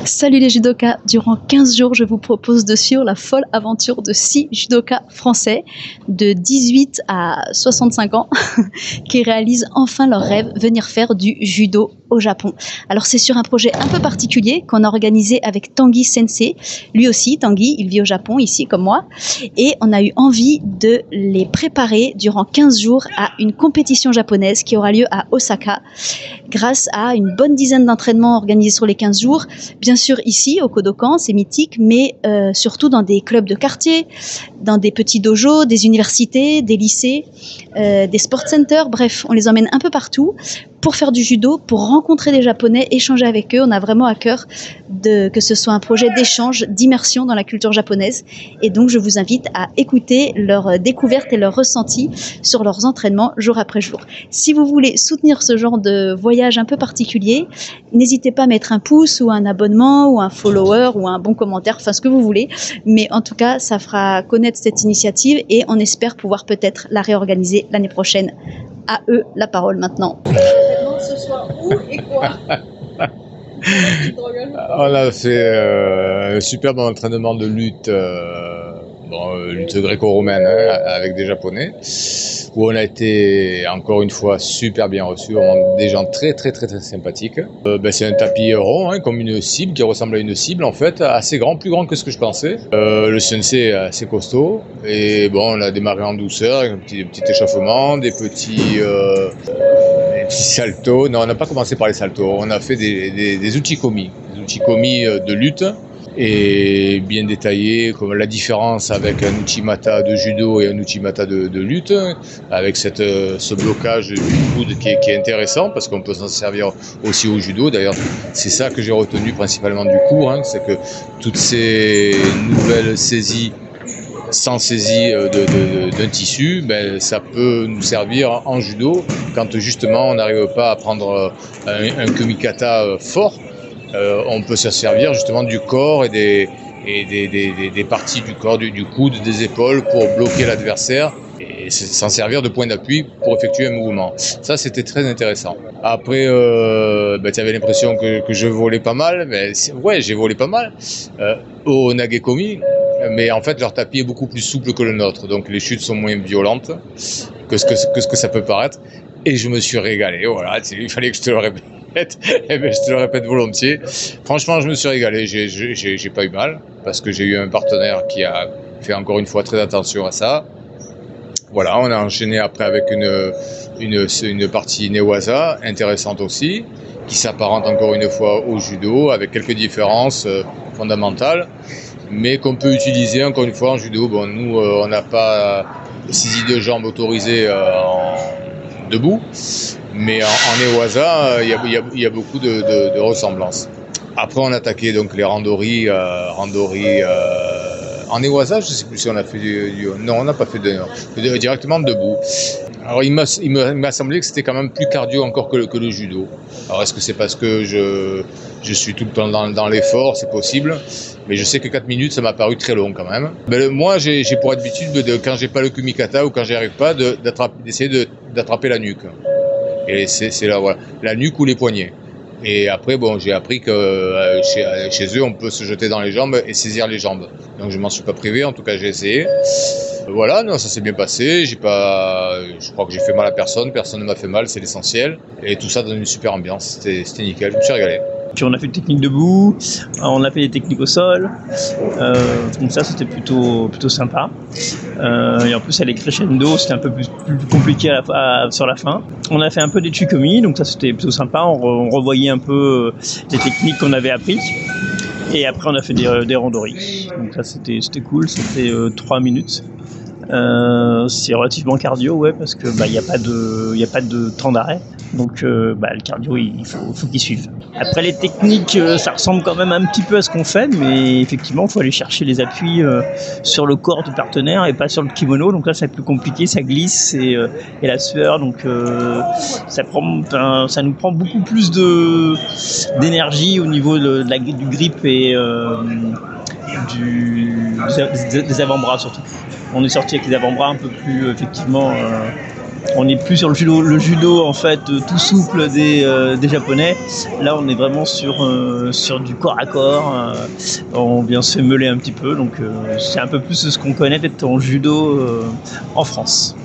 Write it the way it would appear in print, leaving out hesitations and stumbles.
Salut les judokas, durant 15 jours, je vous propose de suivre la folle aventure de 6 judokas français de 18 à 65 ans qui réalisent enfin leur rêve, venir faire du judo au Japon. Alors c'est sur un projet un peu particulier qu'on a organisé avec Tanguy Sensei. Lui aussi, Tanguy, il vit au Japon ici comme moi, et on a eu envie de les préparer durant 15 jours à une compétition japonaise qui aura lieu à Osaka grâce à une bonne dizaine d'entraînements organisés sur les 15 jours. Bien sûr ici au Kodokan, c'est mythique, mais surtout dans des clubs de quartier, dans des petits dojos, des universités, des lycées, des sport centers, bref, on les emmène un peu partout pour faire du judo, pour rencontrer des Japonais, échanger avec eux. On a vraiment à cœur que ce soit un projet d'échange, d'immersion dans la culture japonaise. Et donc, je vous invite à écouter leurs découvertes et leurs ressentis sur leurs entraînements jour après jour. Si vous voulez soutenir ce genre de voyage un peu particulier, n'hésitez pas à mettre un pouce ou un abonnement ou un follower ou un bon commentaire, enfin ce que vous voulez. Mais en tout cas, ça fera connaître cette initiative et on espère pouvoir peut-être la réorganiser l'année prochaine. À eux la parole maintenant. Ce soir où et quoi? On a fait un superbe entraînement de lutte, lutte gréco-romaine avec des Japonais, où on a été encore une fois super bien reçus, des gens très sympathiques. C'est un tapis rond, comme une cible, qui ressemble à une cible en fait, assez grand, plus grand que ce que je pensais. Le sensei est assez costaud, et bon, on a démarré en douceur, avec un petit échauffement, des petits saltos. Non, on n'a pas commencé par les saltos. On a fait des uchikomi, de lutte, et bien détaillés, comme la différence avec un uchimata de judo et un uchimata de lutte, avec ce blocage du coude qui est intéressant, parce qu'on peut s'en servir aussi au judo. D'ailleurs, c'est ça que j'ai retenu principalement du cours, c'est que toutes ces nouvelles saisies sans saisie d'un tissu, ça peut nous servir en judo quand justement on n'arrive pas à prendre un kumikata fort. On peut se servir justement du corps et des parties du corps, du coude, des épaules pour bloquer l'adversaire et s'en servir de point d'appui pour effectuer un mouvement. Ça, c'était très intéressant. Après, tu avais l'impression que je volais pas mal, mais ouais, j'ai volé pas mal au nagekomi. Mais en fait, leur tapis est beaucoup plus souple que le nôtre, donc les chutes sont moins violentes que ce que ça peut paraître. Et je me suis régalé, voilà, il fallait que je te le répète, et je te le répète volontiers. Franchement, je me suis régalé, j'ai pas eu mal, parce que j'ai eu un partenaire qui a fait encore une fois très attention à ça. Voilà, on a enchaîné après avec une partie newaza, intéressante aussi, qui s'apparente encore une fois au judo, avec quelques différences fondamentales, mais qu'on peut utiliser encore une fois en judo. Bon, nous, on n'a pas saisie de jambes autorisées debout, mais en newaza, il y a beaucoup de ressemblances. Après, on a attaqué donc les randori en newaza. Je ne sais plus si on a fait non, on n'a pas fait directement debout. Alors, il m'a semblé que c'était quand même plus cardio encore que le judo. Alors, est-ce que c'est parce que je suis tout le temps dans l'effort? C'est possible. Mais je sais que 4 minutes, ça m'a paru très long quand même. Moi, j'ai pour habitude, quand j'ai pas le kumikata ou quand j'y arrive pas, d'essayer d'attraper la nuque. Et c'est là, voilà, la nuque ou les poignets. Et après, bon, j'ai appris que chez eux, on peut se jeter dans les jambes et saisir les jambes. Donc je m'en suis pas privé, en tout cas j'ai essayé. Voilà, non, ça s'est bien passé. Je crois que j'ai fait mal à personne ne m'a fait mal, c'est l'essentiel. Et tout ça dans une super ambiance, c'était nickel, je me suis régalé. Puis on a fait des techniques debout, on a fait des techniques au sol, donc ça c'était plutôt sympa. Et en plus avec crescendo, c'était un peu plus compliqué sur la fin. On a fait un peu des chukomi, donc ça c'était plutôt sympa, on revoyait un peu les techniques qu'on avait apprises. Et après on a fait des randori, donc ça c'était cool, c'était 3 minutes. C'est relativement cardio, ouais, parce que y a pas de temps d'arrêt, donc le cardio il faut qu'il suive. Après les techniques, ça ressemble quand même un petit peu à ce qu'on fait, mais effectivement il faut aller chercher les appuis sur le corps du partenaire et pas sur le kimono, donc là c'est plus compliqué, ça glisse et la sueur, donc ça nous prend beaucoup plus d'énergie au niveau du grip et des avant-bras surtout. On est sorti avec les avant-bras un peu plus effectivement On n'est plus sur le judo en fait tout souple des japonais. Là, on est vraiment sur du corps à corps. On vient se mêler un petit peu, donc c'est un peu plus ce qu'on connaît peut-être en judo en France.